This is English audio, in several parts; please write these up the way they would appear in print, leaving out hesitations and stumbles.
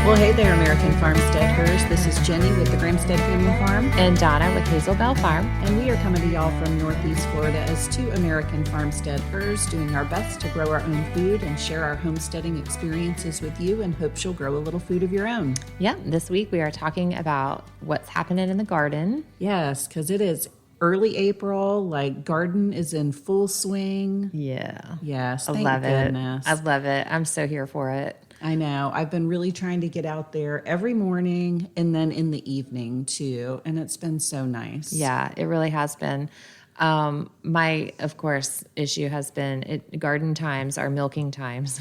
Well, hey there, American Farmsteadhers. This is Jenny with the Gramstead Family Farm. And Donna with Hazel Bell Farm. And we are coming to y'all from Northeast Florida as two American Farmsteadhers, doing our best to grow our own food and share our homesteading experiences with you, and hopes you'll grow a little food of your own. Yeah, this week we are talking about what's happening in the garden. Yes, because it is early April, like garden is in full swing. Yeah. Yes, I thank love goodness. it. I love it. I'm so here for it. I know. I've been really trying to get out there every morning and then in the evening too, and it's been so nice. Yeah, it really has been. My, of course, issue has been garden times are milking times.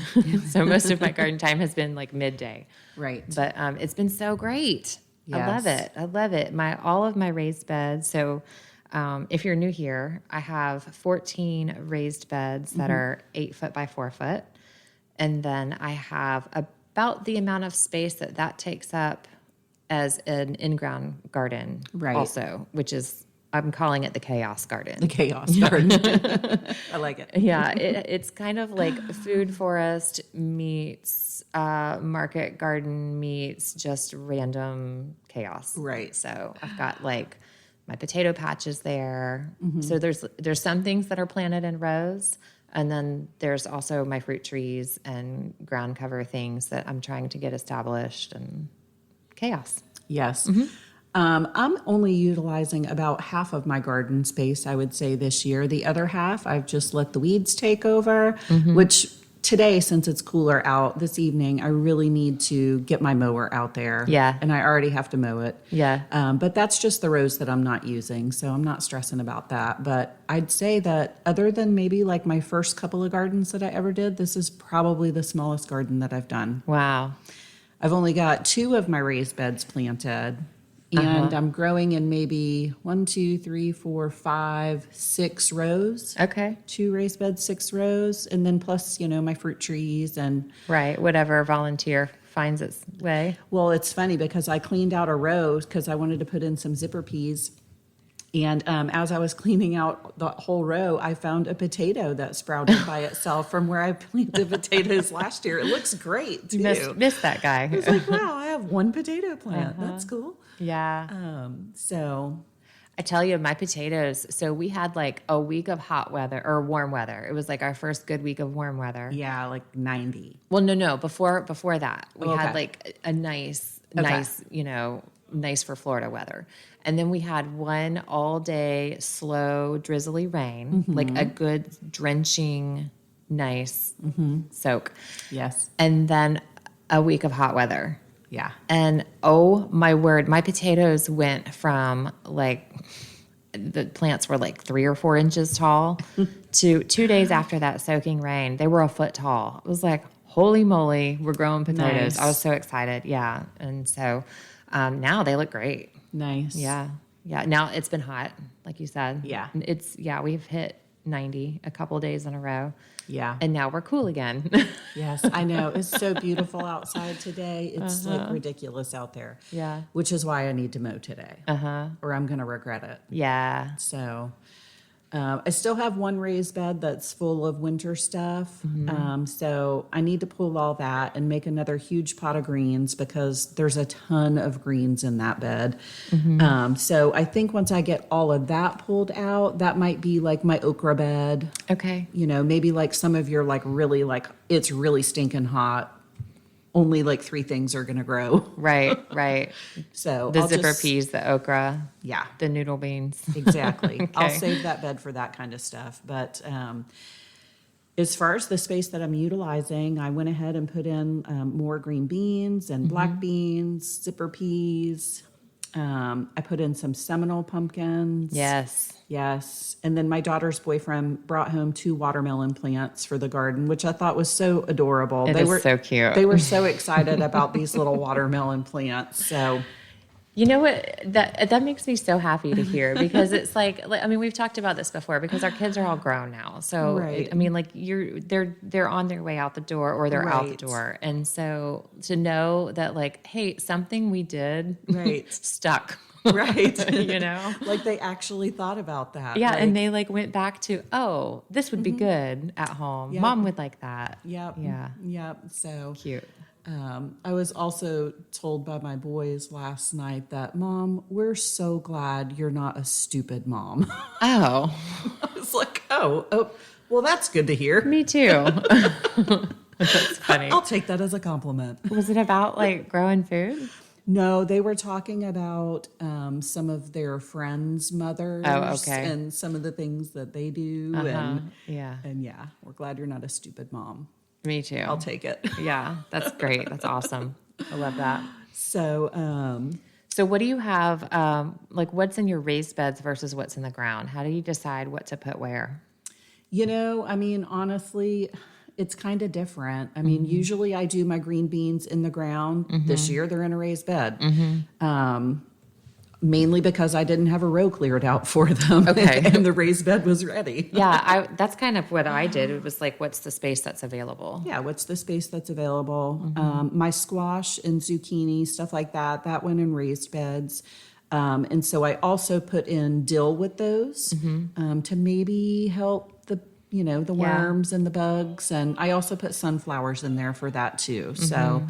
So most of my garden time has been like midday. Right. But it's been so great. Yes. I love it. I love it. All of my raised beds. So if you're new here, I have 14 raised beds that are 8 foot by 4 foot. And then I have about the amount of space that takes up as an in-ground garden also, which is, I'm calling it the chaos garden. The chaos garden. I like it. Yeah, it's kind of like food forest meets market garden meets just random chaos. Right. So I've got like my potato patches there. So there's some things that are planted in rows. And then there's also my fruit trees and ground cover things that I'm trying to get established, and chaos. Yes. I'm only utilizing about half of my garden space, I would say, this year. The other half, I've just let the weeds take over, which today, since it's cooler out this evening, I really need to get my mower out there. Yeah. And I already have to mow it. Yeah. But that's just the rows that I'm not using, so I'm not stressing about that. But I'd say that other than maybe like my first couple of gardens that I ever did, this is probably the smallest garden that I've done. Wow. I've only got 2 of my raised beds planted. And I'm growing in maybe 1, 2, 3, 4, 5, 6 rows. Okay. 2 raised beds, 6 rows, and then plus, my fruit trees and. Right. Whatever volunteer finds its way. Well, it's funny because I cleaned out a row because I wanted to put in some zipper peas. And as I was cleaning out the whole row, I found a potato that sprouted by itself from where I planted potatoes last year. It looks great, too. You missed that guy. I was like, wow, I have 1 potato plant. That's cool. Yeah. So I tell you, my potatoes, so we had like a week of hot weather or warm weather. It was like our first good week of warm weather. yeah, like 90. Well, no. Before that, we Okay. had like a nice, nice for Florida weather. And then we had one all day slow, drizzly rain, like a good drenching, nice soak. Yes. And then a week of hot weather. Yeah. And oh my word, my potatoes went from like the plants were like 3 or 4 inches tall to 2 days after that soaking rain, they were a foot tall. It was like, holy moly, we're growing potatoes. Nice. I was so excited. Yeah. And so now they look great. Nice. Yeah. Yeah. Now it's been hot, like you said. Yeah. We've hit 90 a couple of days in a row. Yeah. And now we're cool again. Yes, I know. It's so beautiful outside today. It's like ridiculous out there. Yeah. Which is why I need to mow today. Or I'm going to regret it. Yeah. So I still have 1 raised bed that's full of winter stuff. So I need to pull all that and make another huge pot of greens because there's a ton of greens in that bed. So I think once I get all of that pulled out, that might be like my okra bed. Okay. Maybe like some of your like really like it's really stinking hot. Only like 3 things are going to grow. Right. So The zipper peas, the okra, Yeah. the noodle beans. Exactly. Okay. I'll save that bed for that kind of stuff. But as far as the space that I'm utilizing, I went ahead and put in more green beans and black beans, zipper peas. I put in some Seminole pumpkins. Yes. And then my daughter's boyfriend brought home 2 watermelon plants for the garden, which I thought was so adorable. It is so cute. They were so excited about these little watermelon plants. So You know what? That makes me so happy to hear because it's like, I mean, we've talked about this before because our kids are all grown now. So, Right. I mean, like they're on their way out the door or they're out the Right. door. And so to know that like, hey, something we did Right. stuck. Right. You know? Like they actually thought about that. Yeah. Like, And they like went back to, oh, this would be good at home. Yep. Mom would like that. Yep. Yeah. Yep. So Cute. I was also told by my boys last night that, Mom, we're so glad you're not a stupid mom. Oh, I was like, oh, well, that's good to hear. me too. That's funny. I'll take that as a compliment. Was it about like growing food? No, they were talking about some of their friends' mothers okay. and some of the things that they do. Yeah, And yeah, we're glad you're not a stupid mom. me too. I'll take it. Yeah, that's great. That's awesome. I love that. So, So what do you have, like what's in your raised beds versus what's in the ground? How do you decide what to put where? I mean, honestly, it's kind of different. I mean, usually I do my green beans in the ground. This year they're in a raised bed. Mainly because I didn't have a row cleared out for them. Okay. And the raised bed was ready. Yeah, that's kind of what I did. It was like, what's the space that's available? Yeah, what's the space that's available? My squash and zucchini, stuff like that, that went in raised beds. And so I also put in dill with those to maybe help the worms and the bugs. And I also put sunflowers in there for that too. So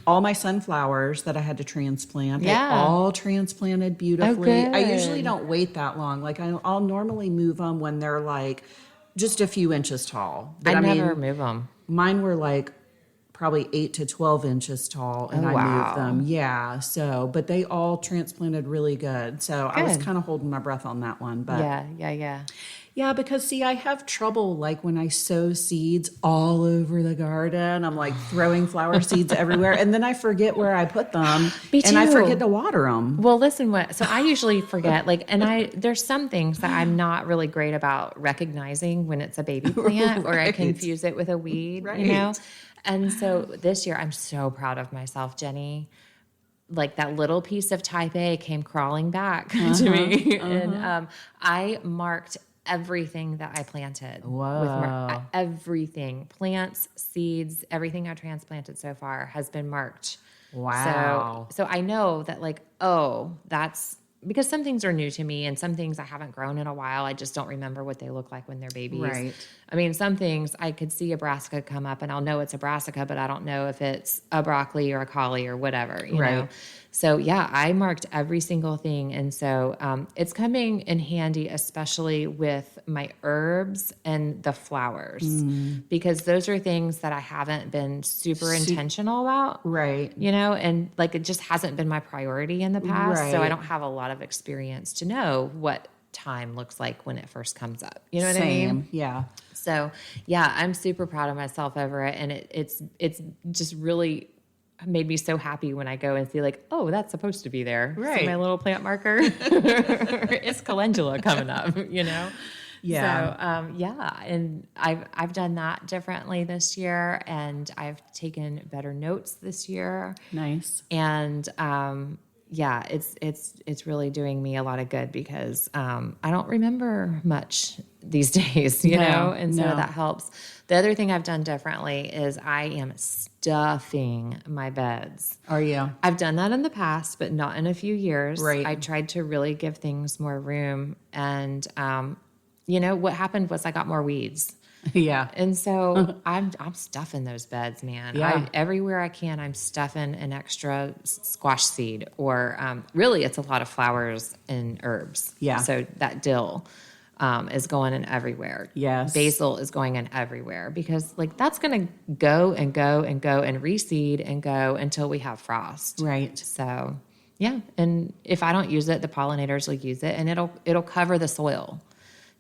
all my sunflowers that I had to transplant, they all transplanted beautifully. Oh, I usually good. don't wait that long. Like I'll normally move them when they're like just a few inches tall. But I never move them. mine were like probably 8 to 12 inches tall, and Oh, I wow. moved them. Yeah. So, but they all transplanted really good. So I was Good. kind of holding my breath on that one. But Yeah. because see, I have trouble like when I sow seeds all over the garden. I'm like throwing flower seeds everywhere, and then I forget where I put them, Me and I too. forget to water them. Well, listen, so I usually forget, there's some things that I'm not really great about recognizing when it's a baby plant or I Right. confuse it with a weed, Right. And so this year I'm so proud of myself, Jenny. Like that little piece of type A came crawling back to me. And I marked everything that I planted. Wow. Everything, plants, seeds, everything I transplanted so far has been marked. Wow. So I know that that's because some things are new to me and some things I haven't grown in a while. I just don't remember what they look like when they're babies. Right. I mean, some things I could see a brassica come up and I'll know it's a brassica, but I don't know if it's a broccoli or a collie or whatever, you know? So yeah, I marked every single thing. And so it's coming in handy, especially with my herbs and the flowers, because those are things that I haven't been super intentional about. Right. And it just hasn't been my priority in the past. So I Right. don't have a lot of experience to know what time looks like when it first comes up. You know what I Same. mean? Yeah. So yeah, I'm super proud of myself over it. And it's just really made me so happy when I go and see oh, that's supposed to be there. Right. See my little plant marker? It's calendula coming up, Yeah. So, and I've done that differently this year, and I've taken better notes this year. Nice. And it's really doing me a lot of good because I don't remember much these days, and so No. that helps. The other thing I've done differently is I am stuffing my beds. Are you? I've done that in the past, but not in a few years. Right. I tried to really give things more room, and what happened was I got more weeds. Yeah. And so I'm stuffing those beds, man. Yeah. Everywhere I can, I'm stuffing an extra squash seed, or really, it's a lot of flowers and herbs. Yeah. So that dill is going in everywhere. Yes. Basil is going in everywhere because that's going to go and go and go and reseed and go until we have frost. Right. So yeah, and if I don't use it, the pollinators will use it, and it'll cover the soil.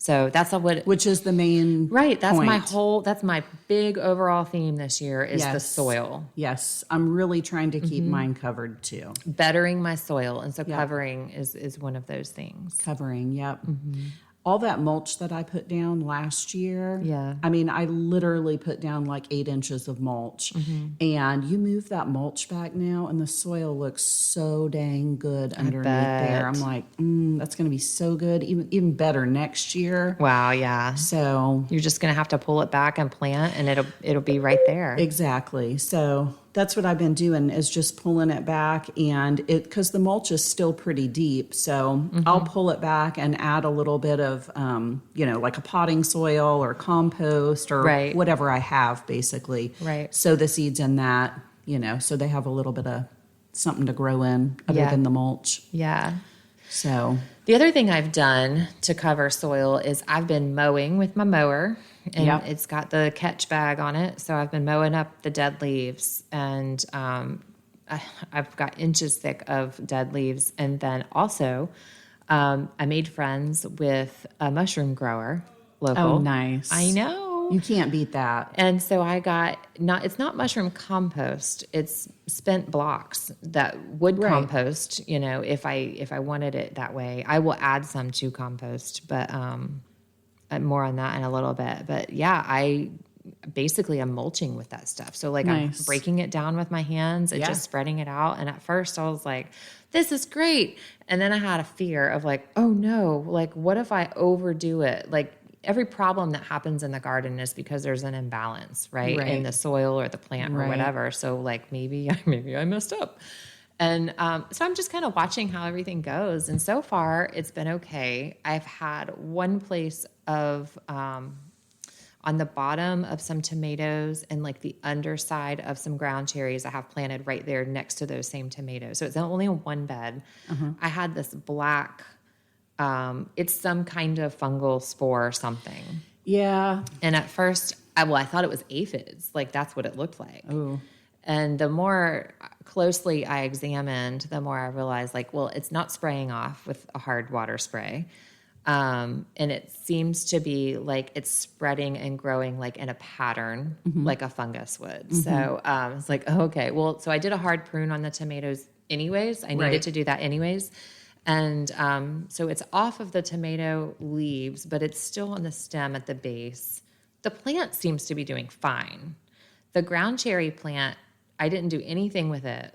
So that's Which is the main That's point. that's my big overall theme this year is the Yes. soil. Yes. I'm really trying to keep mine covered too. Bettering my soil. And so covering is one of those things. Covering. Yep. All that mulch that I put down last year. Yeah. I mean, I literally put down like 8 inches of mulch, and you move that mulch back now and the soil looks so dang good underneath there. I'm like, that's going to be so good. Even better next year. Wow, yeah. So You're just going to have to pull it back and plant and it'll be right there. exactly. So That's what I've been doing, is just pulling it back, and because the mulch is still pretty deep, so I'll pull it back and add a little bit of, like a potting soil or compost or Right. whatever I have, basically. Right. So the seeds in that, so they have a little bit of something to grow in other Yeah. than the mulch. Yeah. So The other thing I've done to cover soil is I've been mowing with my mower, and Yep. it's got the catch bag on it. So I've been mowing up the dead leaves, and I've got inches thick of dead leaves. And then also, I made friends with a mushroom grower local. Oh, nice. I know. You can't beat that. And so I got it's not mushroom compost, it's spent blocks that would Right. compost, if I wanted it that way. I will add some to compost, but more on that in a little bit. But yeah, I basically am mulching with that stuff. So like Nice. I'm breaking it down with my hands and Yeah. just spreading it out. And at first I was like, this is great. And then I had a fear of like, oh no, like what if I overdo it? Like every problem that happens in the garden is because there's an imbalance, right? Right. In the soil or the plant or Right. whatever. So like maybe I messed up. And so I'm just kind of watching how everything goes. And so far it's been okay. I've had one place of, on the bottom of some tomatoes and like the underside of some ground cherries I have planted right there next to those same tomatoes. So it's only in one bed. I had this black, it's some kind of fungal spore or something. Yeah. And at first, I thought it was aphids. Like that's what it looked like. Oh. And the more closely I examined, the more I realized like, well, it's not spraying off with a hard water spray. And it seems to be like it's spreading and growing like in a pattern, like a fungus would. So it's like, oh, okay, well, so I did a hard prune on the tomatoes anyways. I needed Right. to do that anyways. And so it's off of the tomato leaves, but it's still on the stem at the base. The plant seems to be doing fine. The ground cherry plant, I didn't do anything with it.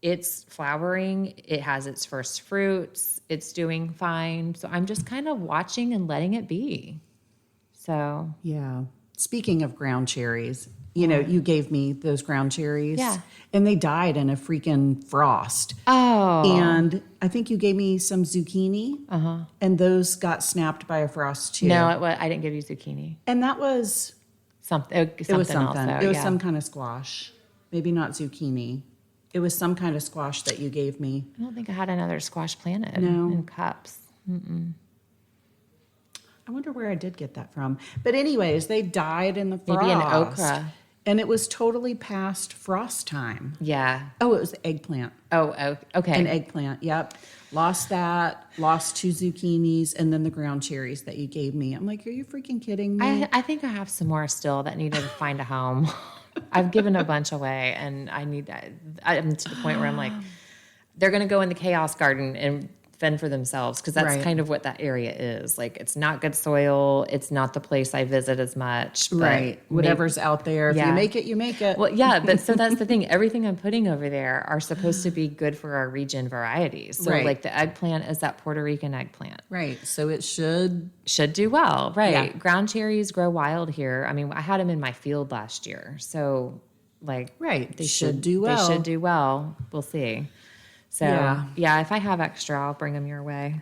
It's flowering. It has its first fruits. It's doing fine. So I'm just kind of watching and letting it be. So Yeah. Speaking of ground cherries, you gave me those ground cherries. Yeah. And they died in a freaking frost. oh, And I think you gave me some zucchini. And those got snapped by a frost too. no, I didn't give you zucchini. And that was, Something it was something. else. Though, It was yeah. some kind of squash. Maybe not zucchini. It was some kind of squash that you gave me. I don't think I had another squash planted No. in cups. I wonder where I did get that from. But anyways, they died in the frost. Maybe an okra. And it was totally past frost time. Yeah. Oh, it was the eggplant. Oh, okay. An eggplant, yep. Lost that, lost 2 zucchinis, and then the ground cherries that you gave me. I'm like, are you freaking kidding me? I think I have some more still that needed to find a home. I've given a bunch away, and I'm to the point where I'm like, they're going to go in the chaos garden and fend for themselves, because that's Right. kind of what that area is. Like, it's not good soil. It's not the place I visit as much. But Right. Whatever's out there. If Yeah. you make it, you make it. Well, yeah, but so that's the thing. Everything I'm putting over there are supposed to be good for our region varieties. So, Right. like the eggplant is that Puerto Rican eggplant. Right. So it should. Should do well, right? Yeah. Ground cherries grow wild here. I mean, I had them in my field last year, so like, Right. they should do well. They should do well. We'll see. So Yeah. yeah, if I have extra, I'll bring them your way.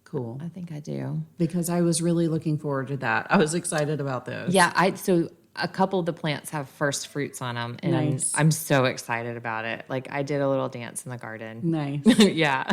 Cool. I think I do. Because I was really looking forward to that. I was excited about those. Yeah, so a couple of the plants have first fruits on them, and Nice. I'm so excited about it. Like, I did a little dance in the garden. Nice. Yeah.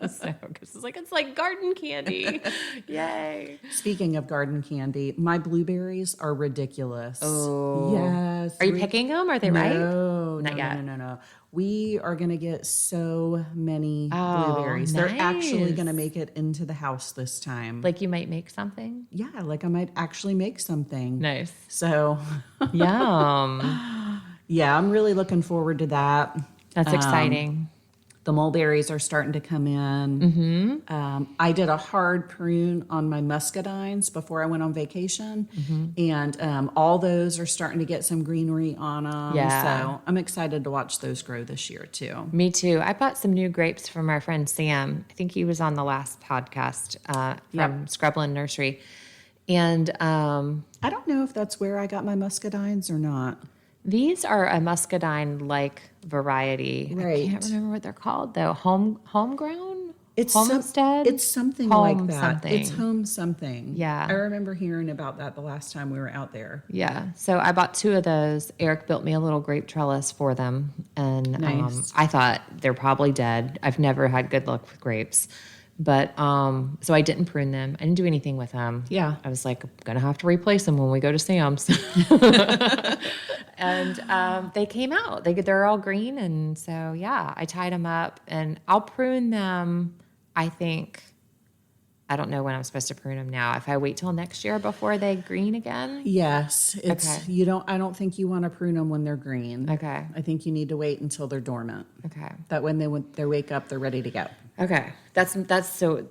So, because it's like garden candy. Yay. Speaking of garden candy, my blueberries are ridiculous. Oh. Yes. Are you picking them? Are they ripe? No, Not yet. no. We are going to get so many Oh, blueberries. They're actually nice. going to make it into the house this time. Like, you might make something? Yeah, like I might actually make something. Nice. So, Yum. yeah, I'm really looking forward to that. That's exciting. The mulberries are starting to come in. Mm-hmm. I did a hard prune on my muscadines before I went on vacation, and all those are starting to get some greenery on them. Yeah. So I'm excited to watch those grow this year too. Me too. I bought some new grapes from our friend Sam. I think he was on the last podcast from Scrubland Nursery. And I don't know if that's where I got my muscadines or not. These are a muscadine-like variety. Right. I can't remember what they're called though. Homegrown? It's Homestead? it's something Home like that. something. It's home something. Yeah. I remember hearing about that the last time we were out there. Yeah. So I bought 2 of those. Eric built me a little grape trellis for them. And Nice. I thought they're probably dead. I've never had good luck with grapes. But so I didn't prune them. I didn't do anything with them. Yeah. I was like, I'm going to have to replace them when we go to Sam's. And they came out. They're all green. And so, yeah, I tied them up. And I'll prune them, I think. I don't know when I'm supposed to prune them now. If I wait till next year before they green again? Yes, it's Okay. I don't think you want to prune them when they're green. Okay. I think you need to wait until they're dormant. Okay. That when they wake up, they're ready to go. Okay. That's so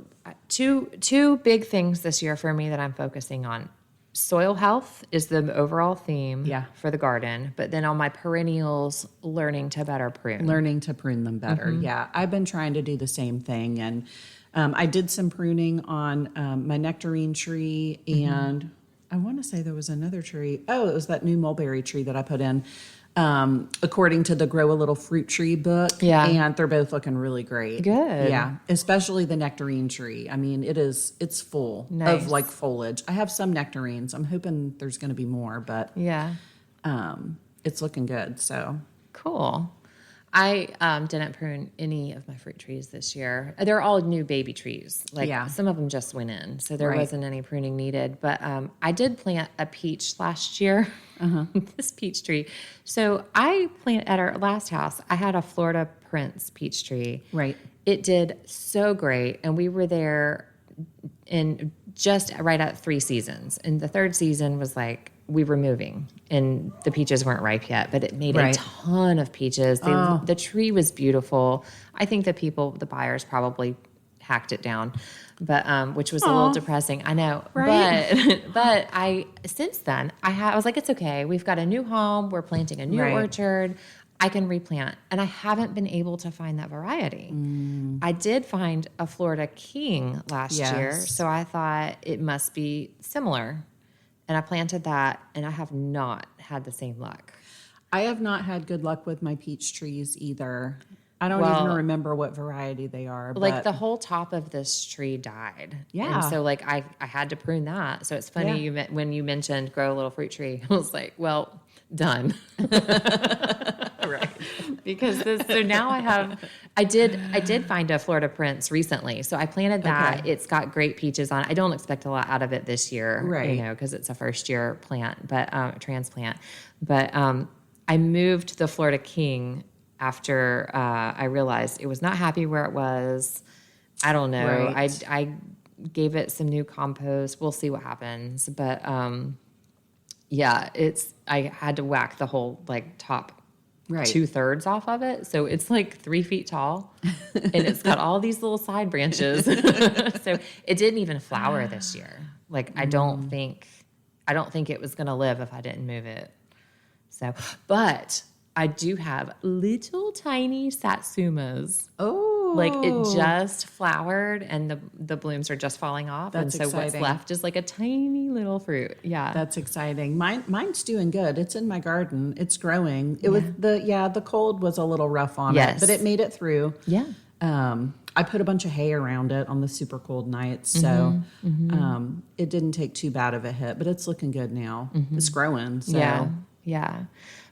two big things this year for me that I'm focusing on. Soil health is the overall theme Yeah. for the garden, but then on my perennials, learning to better prune. Learning to prune them better. Mm-hmm. Yeah, I've been trying to do the same thing, and I did some pruning on my nectarine tree, Mm-hmm. and I want to say there was another tree. Oh, it was that new mulberry tree that I put in. According to the Grow a Little Fruit Tree book. Yeah. And they're both looking really great. Good. Yeah. Especially the nectarine tree. I mean, it's full Nice. of like foliage. I have some nectarines. I'm hoping there's going to be more, but Yeah. it's looking good. So Cool. I didn't prune any of my fruit trees this year. They're all new baby trees. Like Yeah. some of them just went in, so there Right. wasn't any pruning needed. But I did plant a peach last year. This peach tree. So I planted at our last house. I had a Florida Prince peach tree. Right. It did so great, and we were there in just right at 3 seasons. And the 3rd season was like we were moving, and the peaches weren't ripe yet, but it made a Right. ton of peaches. The tree was beautiful. I think the buyers probably hacked it down, but which was a little depressing. I know, Right? but I since then I was like, it's okay. We've got a new home. We're planting a new Right. orchard. I can replant, and I haven't been able to find that variety. I did find a Florida King last year, Yes. so I thought it must be similar. And I planted that, and I have not had the same luck. I have not had good luck with my peach trees either. I don't Well, even remember what variety they are. Like but the whole top of this tree died. Yeah. And so like I had to prune that. So it's funny when you mentioned grow a little fruit tree. I was like, well, done. right. Because so now I did find a Florida Prince recently. So I planted that. Okay. It's got great peaches on it. I don't expect a lot out of it this year, Right. because it's a first year plant, but transplant. But I moved the Florida King after I realized it was not happy where it was. I don't know. Right. I gave it some new compost. We'll see what happens. But yeah, I had to whack the whole like top Right. 2/3 off of it. So it's like 3 feet tall and it's got all these little side branches. So it didn't even flower this year. Like I don't think it was going to live if I didn't move it. So, but I do have little tiny satsumas. Oh. Like it just flowered and the blooms are just falling off. That's and so what's exciting. left is like a tiny little fruit. Yeah. That's exciting. Mine's doing good. It's in my garden. It's growing. It was the cold was a little rough on Yes. it, but it made it through. yeah. I put a bunch of hay around it on the super cold nights, so it didn't take too bad of a hit. But it's looking good now. It's growing. So. Yeah, yeah.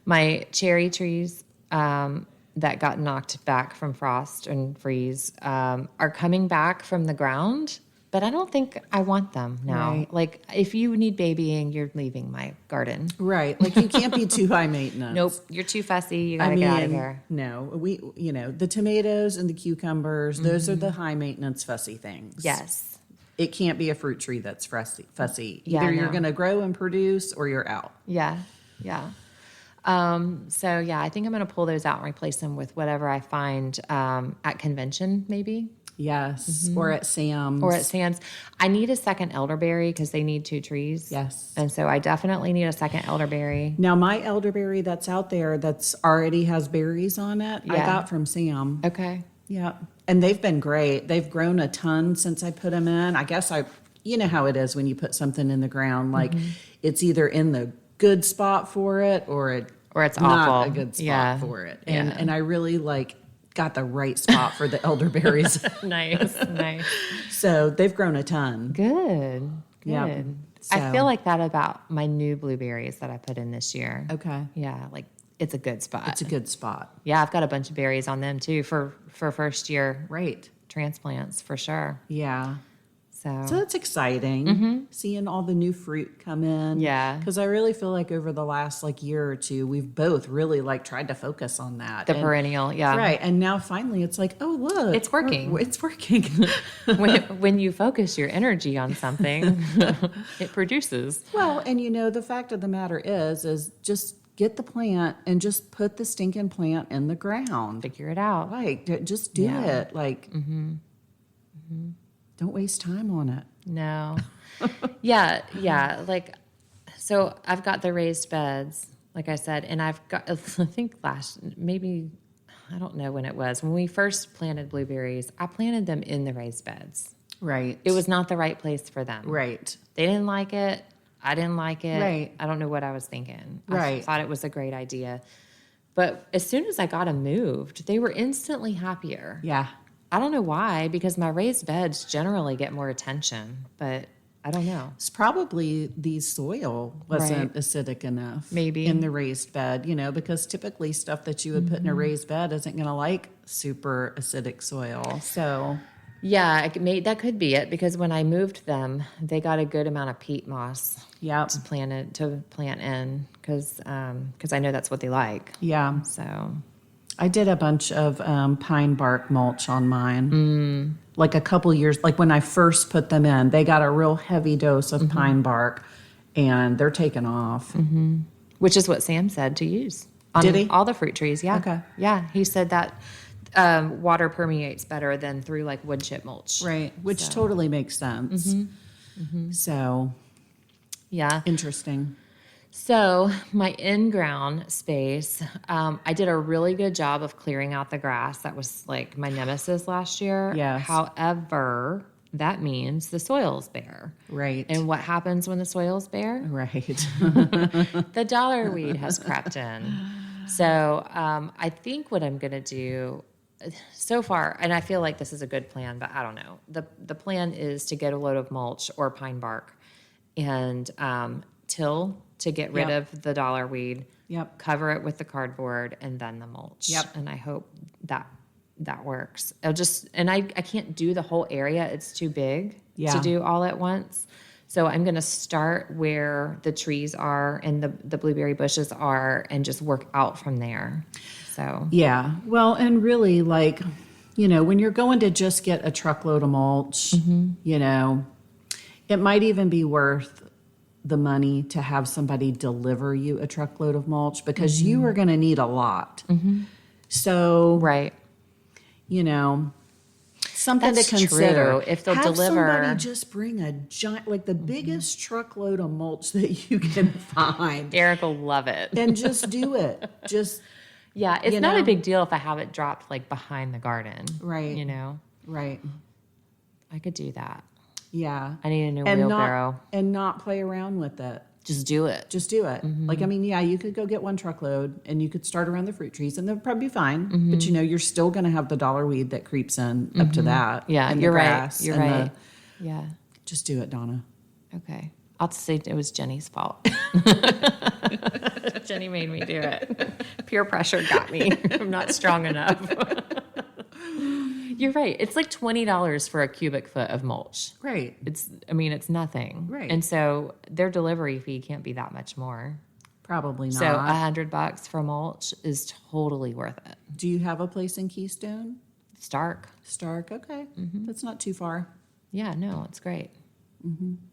My cherry trees that got knocked back from frost and freeze are coming back from the ground, but I don't think I want them now. Right. Like, if you need babying, you're leaving my garden. Right. Like you can't be too high maintenance. Nope, you're too fussy. You gotta get out of here. No, the tomatoes and the cucumbers, those are the high maintenance fussy things. Yes. It can't be a fruit tree that's fussy. Yeah, Either I you're know. going to grow and produce or you're out. Yeah, yeah. So yeah, I think I'm gonna pull those out and replace them with whatever I find at convention, maybe. Yes. Or at Sam's. Or at Sam's. I need a second elderberry because they need 2 trees. Yes. And so I definitely need a second elderberry. Now, my elderberry that's out there that's already has berries on it, I Yeah. got from Sam. Okay. Yeah. And they've been great. They've grown a ton since I put them in. I guess you know how it is when you put something in the ground, like it's either in the good spot for it or Or it's not awful. a good spot Yeah. for it. Yeah. And I really got the right spot for the elderberries. Nice. So they've grown a ton. Good. Yep. I So- feel like that about my new blueberries that I put in this year. Okay. Yeah, like it's a good spot. It's a good spot. Yeah, I've got a bunch of berries on them too for first year Right. transplants for sure. Yeah. So, So that's exciting, seeing all the new fruit come in. Yeah. Because I really feel like over the last year or two, we've both really tried to focus on that. the perennial, yeah. Right. And now finally it's like, oh, look. It's working. It's working. when you focus your energy on something, it produces. Well, and the fact of the matter is just get the plant and just put the stinking plant in the ground. Figure it out. Just do Yeah. it. Don't waste time on it. No. Yeah. So I've got the raised beds, like I said, and I've got, I think I don't know when it was. When we first planted blueberries, I planted them in the raised beds. Right. It was not the right place for them. Right. They didn't like it. I didn't like it. Right. I don't know what I was thinking. I Right. thought it was a great idea. But as soon as I got them moved, they were instantly happier. Yeah. I don't know why, because my raised beds generally get more attention, but I don't know. It's probably the soil wasn't Right. acidic enough. Maybe. In the raised bed, because typically stuff that you would put in a raised bed isn't going to like super acidic soil. So, Yeah, that could be it, because when I moved them, they got a good amount of peat moss yeah. to plant in, because I know that's what they like. Yeah. So I did a bunch of pine bark mulch on mine. Like a couple years, when I first put them in, they got a real heavy dose of pine bark, and they're taking off. which is what Sam said to use on Did he? all the fruit trees. Yeah. Okay. Yeah, he said that water permeates better than through wood chip mulch. Right, which totally makes sense. So, Yeah. interesting. So my in-ground space, I did a really good job of clearing out the grass. That was my nemesis last year. Yes. However, that means the soil's bare. Right. And what happens when the soil's bare? Right. The dollar weed has crept in. So I think what I'm going to do so far, and I feel like this is a good plan, but I don't know. The plan is to get a load of mulch or pine bark and till to get rid Yep. of the dollar weed, Yep. cover it with the cardboard, and then the mulch. Yep. And I hope that works. I can't do the whole area. It's too big Yeah. to do all at once. So I'm going to start where the trees are and the blueberry bushes are and just work out from there. So Yeah. Well, and really, when you're going to just get a truckload of mulch, it might even be worth the money to have somebody deliver you a truckload of mulch, because you are going to need a lot. So, right. something That's to consider. true. If they'll have deliver- somebody just bring a giant, the biggest truckload of mulch that you can find, Eric will love it. and just do it. Just Yeah, it's you not know? a big deal if I have it dropped behind the garden. Right. Right. I could do that. Yeah. I need a new and wheelbarrow. not play around with it. Just do it. Just do it. You could go get one truckload and you could start around the fruit trees and they'll probably be fine. But you're still going to have the dollar weed that creeps in up to that. Yeah, and the you're right. grass You're and right. Yeah. just do it, Donna. Okay. I'll say it was Jenny's fault. Jenny made me do it. Peer pressure got me. I'm not strong enough. You're right. It's $20 for a cubic foot of mulch. Right. It's nothing. Right. And so their delivery fee can't be that much more. Probably not. So $100 for mulch is totally worth it. Do you have a place in Keystone? Stark. Stark. Okay. That's not too far. Yeah, no, it's great.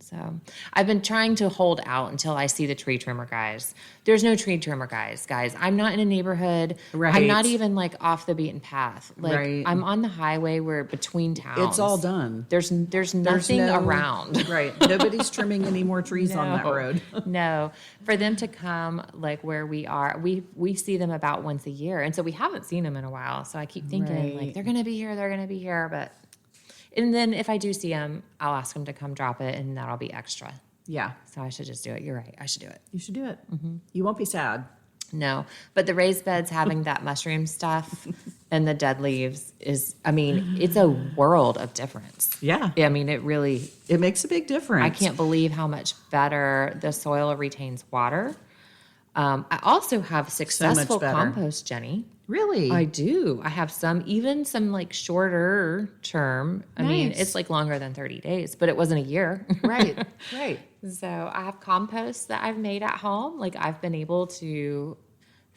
So I've been trying to hold out until I see the tree trimmer guys. There's no tree trimmer guys. I'm not in a neighborhood. Right. I'm not even off the beaten path. Right. I'm on the highway where between towns. It's all done. There's nothing around. Right. Nobody's trimming any more trees on that road. No. For them to come where we are, we see them about once a year. And so we haven't seen them in a while. So I keep thinking Right. they're going to be here, and then if I do see them, I'll ask them to come drop it and that'll be extra. Yeah. So I should just do it. You're right. I should do it. You should do it. You won't be sad. No, but the raised beds having that mushroom stuff and the dead leaves it's a world of difference. Yeah. I mean, it makes a big difference. I can't believe how much better the soil retains water. I also have successful compost, Jenny. Really? I do. I have even some like shorter term. I mean, it's like longer than 30 days, but it wasn't a year. Right. So I have compost that I've made at home. Like I've been able to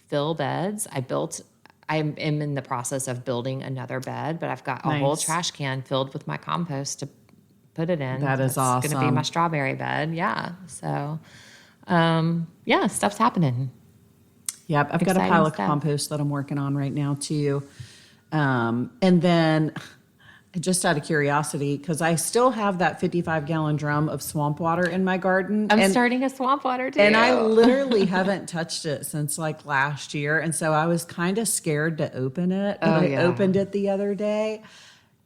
fill beds. I'm in the process of building another bed, but I've got a whole trash can filled with my compost to put it in. That is awesome. It's going to be my strawberry bed. Yeah. So, stuff's happening. Yep. I've got a pile of compost that I'm working on right now too. And then just out of curiosity, because I still have that 55-gallon drum of swamp water in my garden. I'm starting a swamp water too. And I literally haven't touched it since like last year. And so I was kind of scared to open it. But I opened it the other day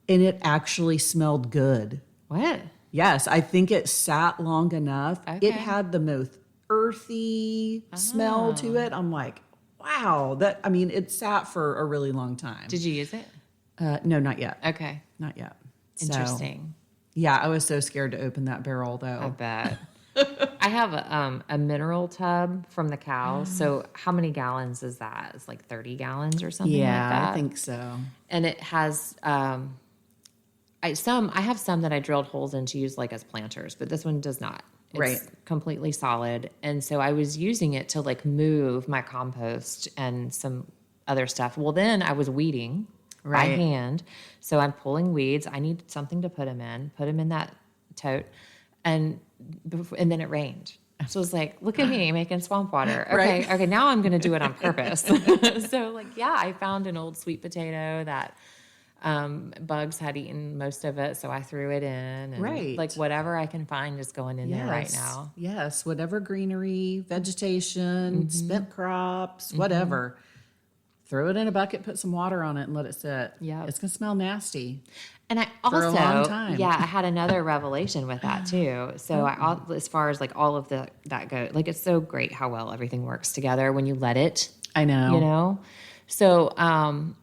and it actually smelled good. What? Yes. I think it sat long enough. Okay. It had the most earthy smell to it. I'm like, wow. It sat for a really long time. Did you use it? No, not yet. Okay. Not yet. Interesting. So, yeah, I was so scared to open that barrel, though. I bet. I have a mineral tub from the cows. So how many gallons is that? It's like 30 gallons or something like that. I think so. And it has I have some that I drilled holes in to use like as planters, but this one does not. It's completely solid. And so I was using it to like move my compost and some other stuff. Well, then I was weeding by hand. So I'm pulling weeds. I need something to put them in that tote. And then it rained. So I was like, look at me making swamp water. Okay. Okay. Now I'm going to do it on purpose. So I found an old sweet potato that bugs had eaten most of it. So I threw it in and like whatever I can find is going in there right now. Yes. Whatever greenery, vegetation, spent crops, whatever. Throw it in a bucket, put some water on it, and let it sit. Yeah, it's gonna smell nasty. And I also, for a long time. I had another revelation with that too. So as far as like all of that go, like it's so great how well everything works together when you let it. I know. You know, so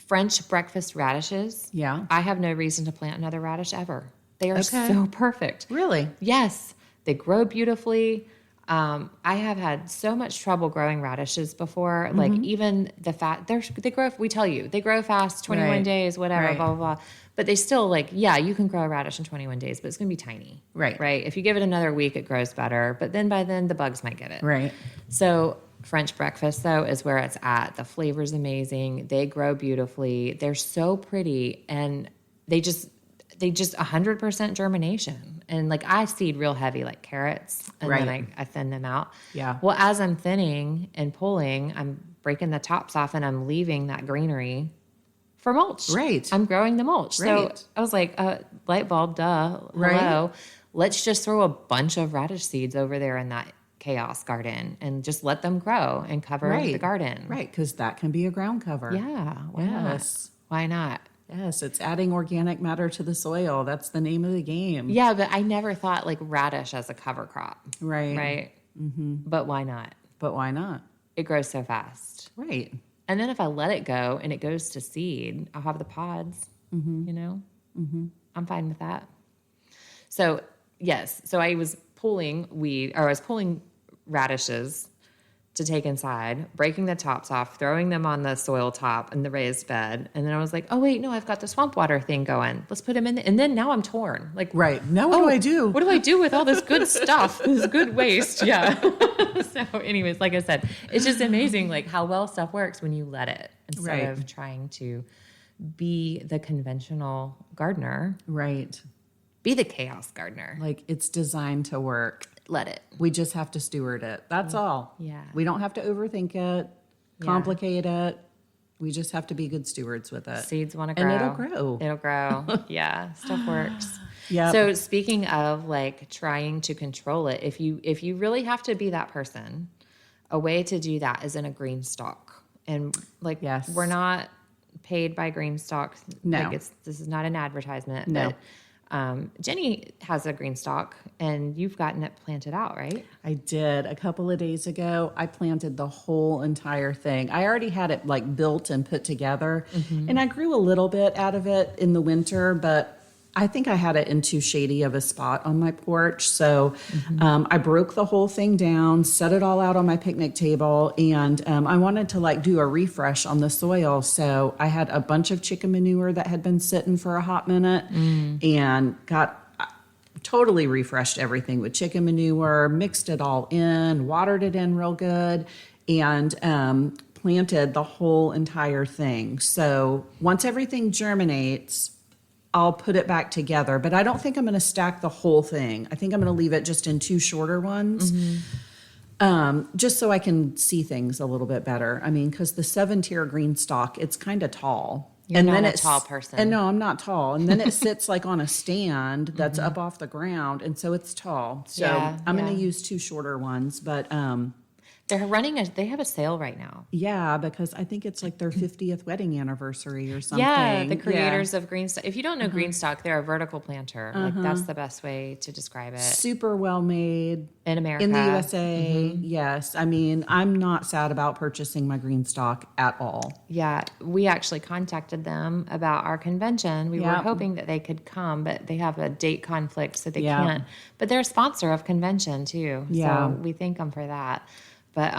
French breakfast radishes. Yeah, I have no reason to plant another radish ever. They are so perfect. Really? Yes, they grow beautifully. I have had so much trouble growing radishes before. Like even they grow, we tell you, they grow fast, 21 days, whatever, blah, blah, blah. But they still you can grow a radish in 21 days, but it's going to be tiny. Right. If you give it another week, it grows better. But then by then the bugs might get it. Right. So French breakfast though is where it's at. The flavor's amazing. They grow beautifully. They're so pretty and they just 100% germination. And like I seed real heavy like carrots and then I thin them out. Yeah. Well, as I'm thinning and pulling, I'm breaking the tops off and I'm leaving that greenery for mulch. Right. I'm growing the mulch. Right. So I was like, light bulb, duh. Hello. Right. Let's just throw a bunch of radish seeds over there in that chaos garden and just let them grow and cover the garden. Right. Because that can be a ground cover. Yeah. Why not? Why not? Yes, it's adding organic matter to the soil. That's the name of the game. Yeah, but I never thought like radish as a cover crop. Right. Right. Mm-hmm. But why not? But why not? It grows so fast. Right. And then if I let it go and it goes to seed, I'll have the pods, you know? Mm-hmm. I'm fine with that. So, yes. So I was pulling radishes to take inside, breaking the tops off, throwing them on the soil top in the raised bed. And then I was like, oh, wait, no, I've got the swamp water thing going. Let's put them in. And then now I'm torn. Like, right. Now what do I do? What do I do with all this good stuff, this good waste? Yeah. So anyways, like I said, it's just amazing like how well stuff works when you let it instead of trying to be the conventional gardener. Right. Be the chaos gardener. Like it's designed to work. Let it. We just have to steward it. That's all. Yeah. We don't have to overthink it, complicate it. We just have to be good stewards with it. Seeds want to grow. And it'll grow. It'll grow. Yeah. Stuff works. Yeah. So speaking of like trying to control it, if you really have to be that person, a way to do that is in a green stalk. And like we're not paid by Green Stalk. No. Like this is not an advertisement. No. Jenny has a green stalk, and you've gotten it planted out, right? I did. A couple of days ago, I planted the whole entire thing. I already had it like built and put together, and I grew a little bit out of it in the winter, but I think I had it in too shady of a spot on my porch. So I broke the whole thing down, set it all out on my picnic table, and I wanted to like do a refresh on the soil. So I had a bunch of chicken manure that had been sitting for a hot minute and totally refreshed everything with chicken manure, mixed it all in, watered it in real good, and planted the whole entire thing. So once everything germinates, I'll put it back together, but I don't think I'm going to stack the whole thing. I think I'm going to leave it just in 2 shorter ones, just so I can see things a little bit better. I mean, because the 7-tier green stalk, it's kind of tall. You're not a tall person. And no, I'm not tall. And then it sits like on a stand that's up off the ground, and so it's tall. So I'm going to use 2 shorter ones, but they have a sale right now. yeah, because I think it's like their 50th wedding anniversary or something. Yeah, the creators of Greenstock. If you don't know Greenstock, they're a vertical planter. Like that's the best way to describe it. Super well made. In America. In the USA, yes. I mean, I'm not sad about purchasing my green stock at all. Yeah, we actually contacted them about our convention. We were hoping that they could come, but they have a date conflict, so they can't. But they're a sponsor of convention too, so we thank them for that. But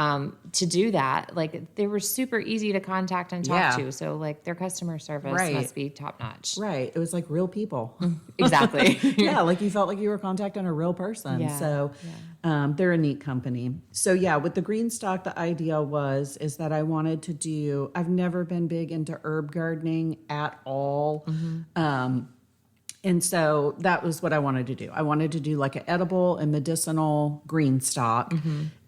to do that, like they were super easy to contact and talk to. So like their customer service must be top notch. Right. It was like real people. Exactly. Yeah. Like you felt like you were contacting a real person. Yeah. So they're a neat company. So yeah, with the green stock, the idea is that I wanted to do, I've never been big into herb gardening at all. And so that was what I wanted to do. I wanted to do like an edible and medicinal green stock.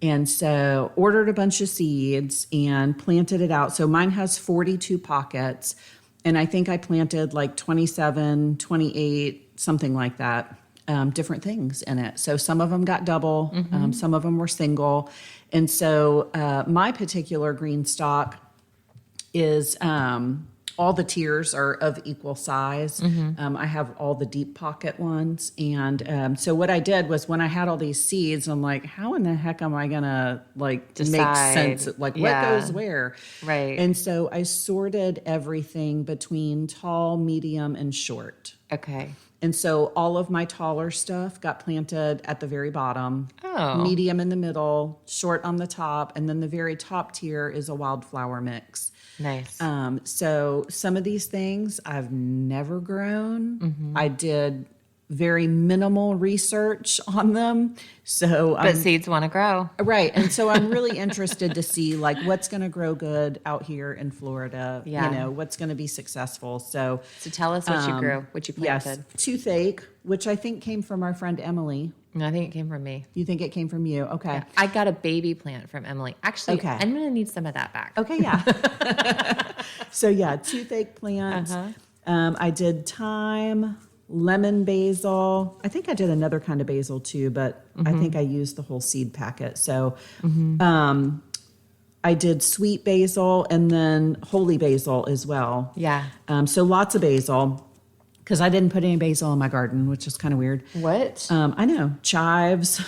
And so ordered a bunch of seeds and planted it out. So mine has 42 pockets. And I think I planted like 27, 28, something like that, different things in it. So some of them got double, some of them were single. And so my particular green stock is... all the tiers are of equal size. I have all the deep pocket ones. And so what I did was when I had all these seeds, I'm like, how in the heck am I going to like decide. Make sense? Like what goes where? Right. And so I sorted everything between tall, medium, and short. Okay. And so all of my taller stuff got planted at the very bottom, medium in the middle, short on the top, and then the very top tier is a wildflower mix. Nice. So some of these things I've never grown. I did very minimal research on them. So, but seeds want to grow. Right. And so I'm really interested to see like what's going to grow good out here in Florida, you know, what's going to be successful. So tell us what you grew, what you planted. Yes. Toothache, which I think came from our friend Emily. No, I think it came from me. You think it came from you? Okay. Yeah. I got a baby plant from Emily. Actually, I'm going to need some of that back. Okay, yeah. So yeah, toothache plants. I did thyme, lemon basil. I think I did another kind of basil too, but I think I used the whole seed packet. So I did sweet basil and then holy basil as well. Yeah. So lots of basil. Because I didn't put any basil in my garden, which is kind of weird. What? I know. Chives,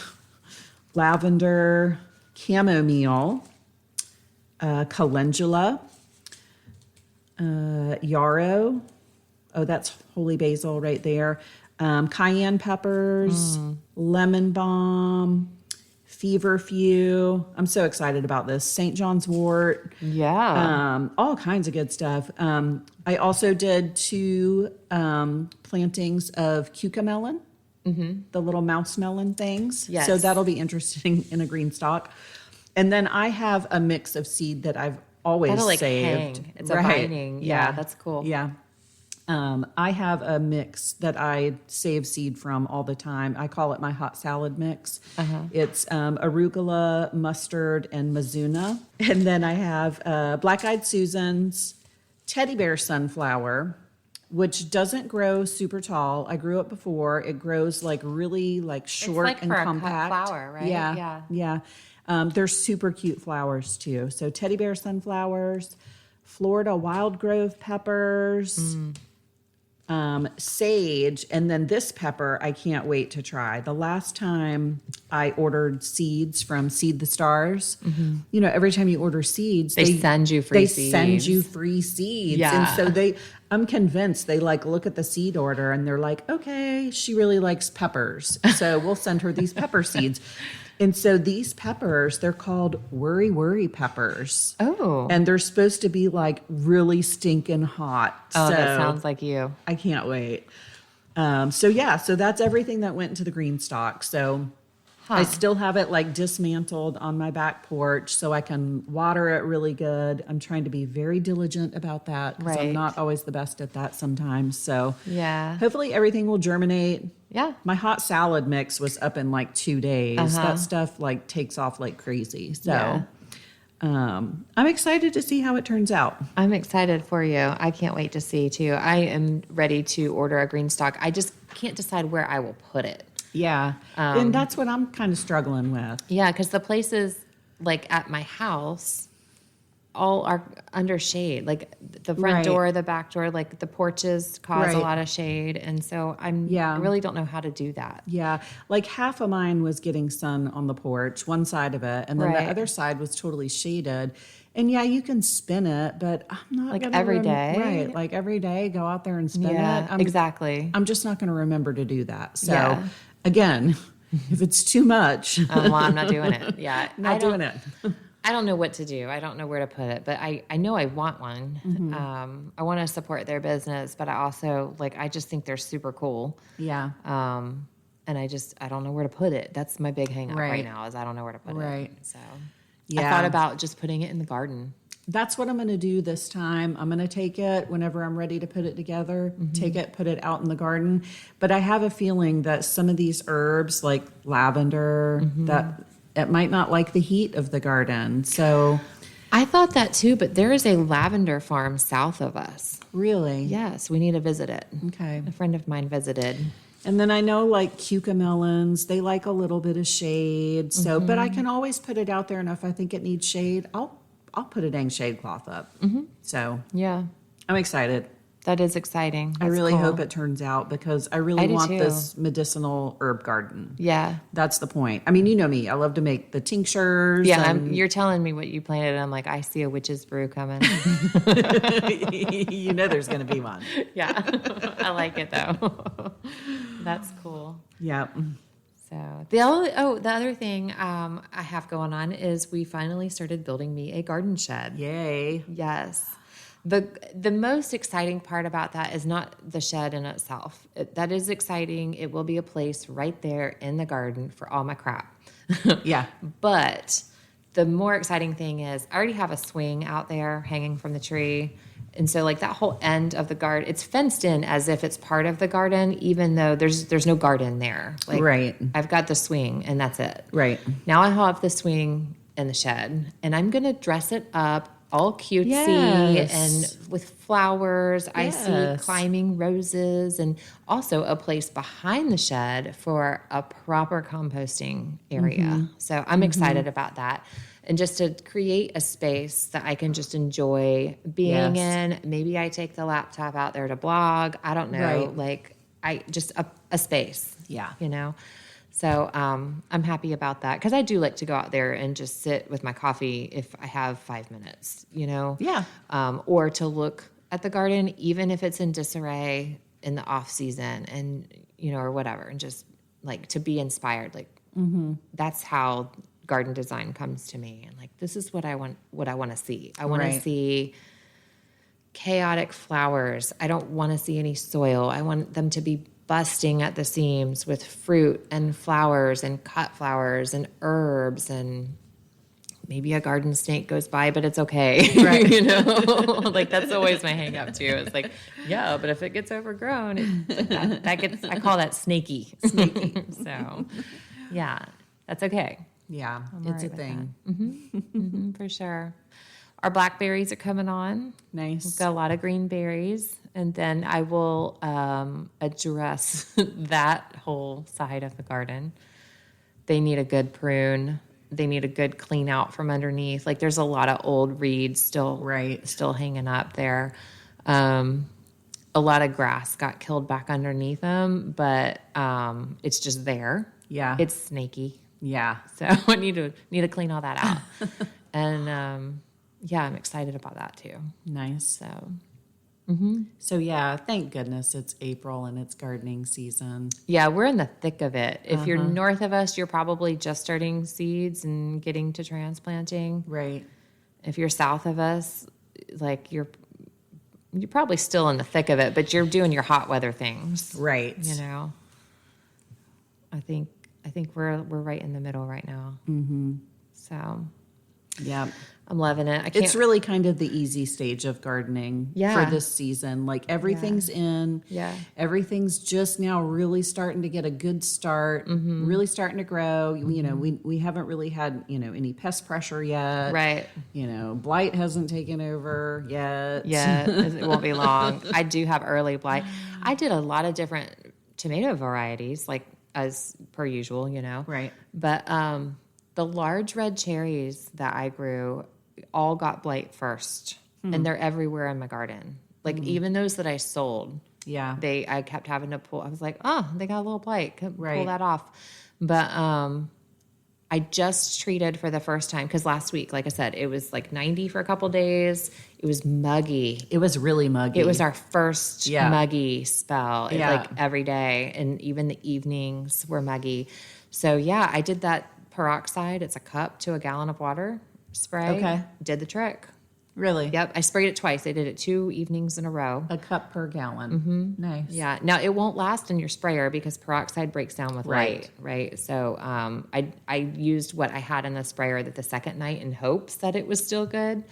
lavender, chamomile, calendula, yarrow. Oh, that's holy basil right there. Cayenne peppers, lemon balm, feverfew. I'm so excited about this. St. John's wort. Yeah. All kinds of good stuff. I also did 2 plantings of cucamelon, the little mouse melon things. Yes. So that'll be interesting in a green stalk. And then I have a mix of seed that I've always That'll like saved. hang. It's a vining. Yeah, that's cool. Yeah. I have a mix that I save seed from all the time. I call it my hot salad mix. It's arugula, mustard, and mizuna. And then I have black-eyed Susans, teddy bear sunflower, which doesn't grow super tall. I grew it before. It grows like really like short like and for compact. A cut flower, right? Yeah. They're super cute flowers too. So teddy bear sunflowers, Florida wild grove peppers, sage, and then this pepper I can't wait to try. The last time I ordered seeds from Seed the Stars, every time you order seeds, They send you free They send seeds. you free seeds. Yeah. And so I'm convinced they like look at the seed order and they're like, okay, she really likes peppers. So we'll send her these pepper seeds. And so these peppers, they're called worry worry peppers. Oh. And they're supposed to be like really stinking hot. Oh, so that sounds like you. I can't wait. So that's everything that went into the green stock. So I still have it like dismantled on my back porch so I can water it really good. I'm trying to be very diligent about that because I'm Right. not always the best at that sometimes. So Yeah. hopefully everything will germinate. Yeah. My hot salad mix was up in like 2 days. That stuff like takes off like crazy. So Yeah. I'm excited to see how it turns out. I'm excited for you. I can't wait to see too. I am ready to order a green stock. I just can't decide where I will put it. Yeah. And that's what I'm kind of struggling with. Yeah, because the places like at my house all are under shade. Like the front Right. door, the back door, like the porches cause a Right. lot of shade. And so I really don't know how to do that. Yeah, like half of mine was getting sun on the porch, one side of it, and then Right. the other side was totally shaded. And yeah, you can spin it, but I'm not Like gonna every day? Right, like every day, go out there and spin it. Exactly. I'm just not going to remember to do that. So Yeah. again, if it's too much, Well, I'm not doing it. Yeah. not doing it. I don't know what to do. I don't know where to put it, but I know I want one. I want to support their business, but I also I just think they're super cool. Yeah, And I don't know where to put it. That's my big hang up right Right. now is I don't know where to put Right. it. So I Yeah. thought about just putting it in the garden. that's what I'm going to do this time. I'm going to take it whenever I'm ready to put it together, take it, put it out in the garden. But I have a feeling that some of these herbs, like lavender, that it might not like the heat of the garden. So I thought that too, but there is a lavender farm south of us. really, Yes, we need to visit it. okay. A friend of mine visited. And then I know like cucamelons, they like a little bit of shade. So, but I can always put it out there, and if I think it needs shade, I'll put a dang shade cloth up. So Yeah, I'm excited. that is exciting. I That's really cool. hope it turns out because I I really do want too. this medicinal herb garden. Yeah. That's the point. I mean, you know me. I love to make the tinctures. Yeah, and you're telling me what you planted, and I'm like, I see a witch's brew coming. you know there's going to be one. Yeah, I like it though. That's cool. Yeah. So the other thing I have going on is we finally started building me a garden shed. Yay. Yes. The most exciting part about that is not the shed in itself. That is exciting. It will be a place right there in the garden for all my crap. Yeah. But the more exciting thing is I already have a swing out there hanging from the tree. And so like that whole end of the garden, it's fenced in as if it's part of the garden, even though there's no garden there. Like, Right. I've got the swing and that's it. Right. Now I have the swing in the shed and I'm going to dress it up all cutesy Yes. and with flowers. I see Yes. climbing roses and also a place behind the shed for a proper composting area. So I'm excited about that. And just to create a space that I can just enjoy being Yes. in. Maybe I take the laptop out there to blog. I don't know. Right. Like just a space. Yeah. You know? So I'm happy about that because I do like to go out there and just sit with my coffee if I have 5 minutes, you know? Yeah. Or to look at the garden, even if it's in disarray in the off season and, you know, or whatever, and just like to be inspired. Like that's how garden design comes to me. And like, this is what I want to see. I want to Right. see chaotic flowers. I don't want to see any soil. I want them to be busting at the seams with fruit and flowers and cut flowers and herbs and maybe a garden snake goes by, but it's okay. Right. You know, like that's always my hang up too. It's like, yeah, but if it gets overgrown, that gets, I call that snaky. So yeah, that's okay. Yeah. I'm It's all a right thing. with for sure. Our blackberries are coming on. Nice. We've got a lot of green berries. And then I will address that whole side of the garden. They need a good prune. They need a good clean out from underneath. Like there's a lot of old reeds still Right. hanging up there. a lot of grass got killed back underneath them, but it's just there. Yeah. It's snaky. Yeah. So I need to clean all that out. And I'm excited about that too. Nice. So So yeah, thank goodness it's April and it's gardening season. yeah, we're in the thick of it. If you're north of us, you're probably just starting seeds and getting to transplanting. Right. If you're south of us, like you're probably still in the thick of it, but you're doing your hot weather things. Right. You know. I think we're right in the middle right now. So Yeah. I'm loving it. I can't. It's really kind of the easy stage of gardening Yeah. for this season. Like everything's in. Yeah. Everything's just now really starting to get a good start, really starting to grow. You know, we haven't really had, any pest pressure yet. Right. Blight hasn't taken over yet. Yeah, it won't be long. I do have early blight. I did a lot of different tomato varieties, like as per usual, Right. But the large red cherries that I grew all got blight first, and they're everywhere in my garden. Like even those that I sold, Yeah. I kept having to pull. I was like, oh, they got a little blight. Couldn't pull Right. that off. But I just treated for the first time because last week, like I said, it was like 90 for a couple days. It was muggy. It was really muggy. It was our first Yeah. muggy spell. Yeah. Like every day, and even the evenings were muggy. So yeah, I did that peroxide. It's a cup to a gallon of water spray. Okay. Did the trick. Really? Yep. I sprayed it twice. I did it 2 evenings in a row. A cup per gallon. Nice. Yeah. Now it won't last in your sprayer because peroxide breaks down with light, right? So I used what I had in the sprayer the second night in hopes that it was still good,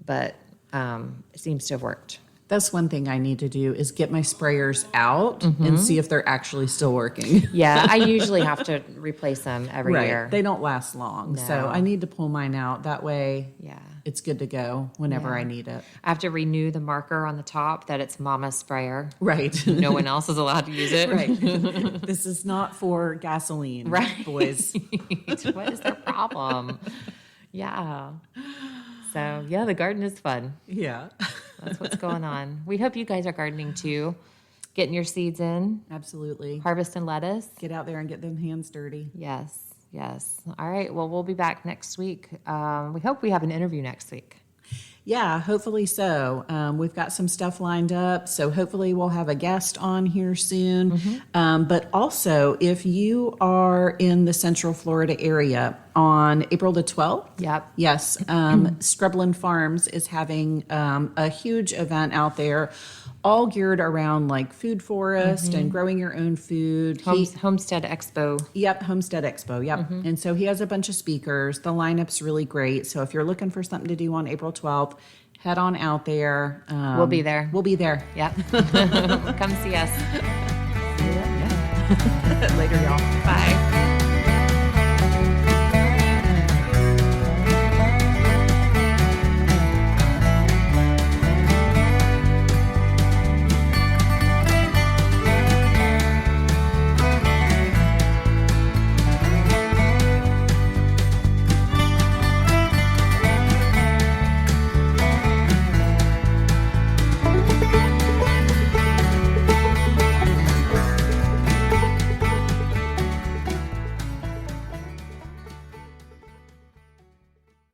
but it seems to have worked. That's one thing I need to do is get my sprayers out and see if they're actually still working. Yeah, I usually have to replace them every year. They don't last long. So I need to pull mine out. That way Yeah. it's good to go whenever Yeah. I need it. I have to renew the marker on the top that it's Mama's sprayer. Right. No one else is allowed to use it. Right. This is not for gasoline, Right. boys. What is their problem? Yeah. So, yeah, the garden is fun. Yeah. That's what's going on. We hope you guys are gardening too. Getting your seeds in, Absolutely. harvesting lettuce. Get out there and get them hands dirty. Yes, yes. All right. Well, we'll be back next week. We hope we have an interview next week. Yeah, hopefully so. We've got some stuff lined up, so hopefully we'll have a guest on here soon. But also, if you are in the Central Florida area on April the 12th, Yep. yes, Scrubland Farms is having a huge event out there, all geared around like food forest and growing your own food. Homestead Expo. Yep, Homestead Expo. Yep. And so he has a bunch of speakers. The lineup's really great. So if you're looking for something to do on April 12th, head on out there. We'll be there. We'll be there. Yep. Come see us. Later, y'all. Bye.